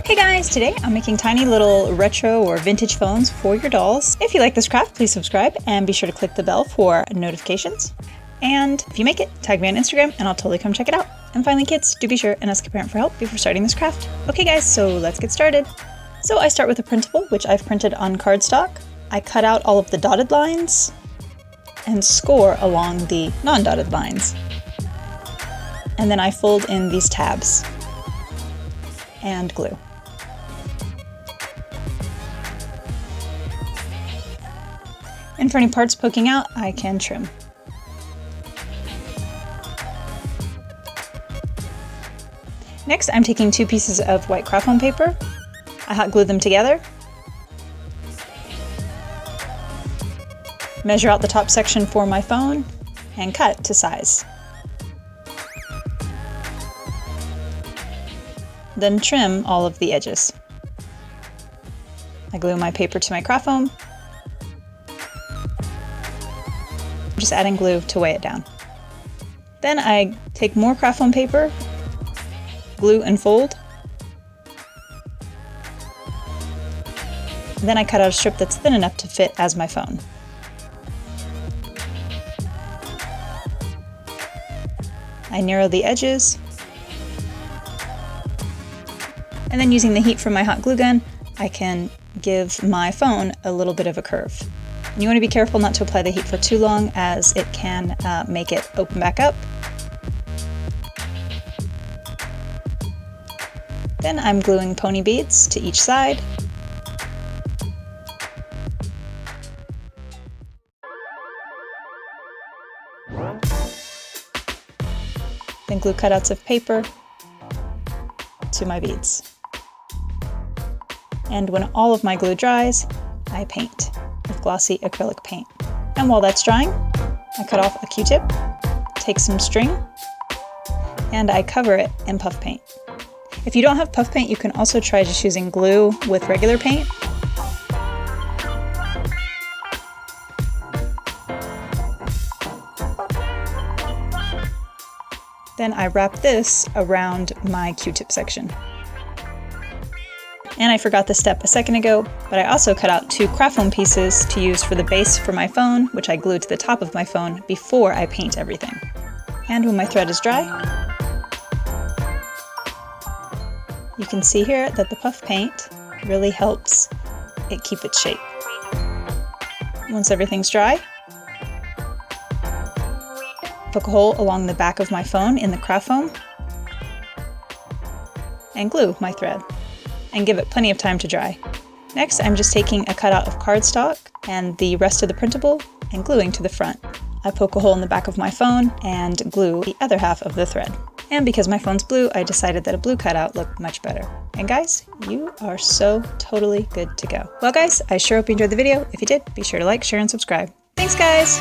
Hey guys, today I'm making tiny little retro or vintage phones for your dolls. If you like this craft, please subscribe and be sure to click the bell for notifications. And if you make it, tag me on Instagram and I'll totally come check it out. And finally kids, do be sure and ask a parent for help before starting this craft. Okay guys, so let's get started. So I start with a printable, which I've printed on cardstock. I cut out all of the dotted lines and score along the non-dotted lines. And then I fold in these tabs and glue. And for any parts poking out, I can trim. Next, I'm taking 2 pieces of white craft foam paper. I hot glue them together. Measure out the top section for my phone and cut to size. Then trim all of the edges. I glue my paper to my craft foam. Just adding glue to weigh it down. Then I take more craft foam paper, glue and fold. Then I cut out a strip that's thin enough to fit as my phone. I narrow the edges. And then using the heat from my hot glue gun, I can give my phone a little bit of a curve. And you want to be careful not to apply the heat for too long as it can make it open back up. Then I'm gluing pony beads to each side. Then glue cutouts of paper to my beads. And when all of my glue dries, I paint with glossy acrylic paint. And while that's drying, I cut off a Q-tip, take some string, and I cover it in puff paint. If you don't have puff paint, you can also try just using glue with regular paint. Then I wrap this around my Q-tip section. And I forgot this step a second ago, but I also cut out 2 craft foam pieces to use for the base for my phone, which I glued to the top of my phone before I paint everything. And when my thread is dry, you can see here that the puff paint really helps it keep its shape. Once everything's dry, poke a hole along the back of my phone in the craft foam and glue my thread and give it plenty of time to dry. Next, I'm just taking a cutout of cardstock and the rest of the printable and gluing to the front. I poke a hole in the back of my phone and glue the other half of the thread. And because my phone's blue, I decided that a blue cutout looked much better. And guys, you are so totally good to go. Well guys, I sure hope you enjoyed the video. If you did, be sure to like, share, and subscribe. Thanks guys!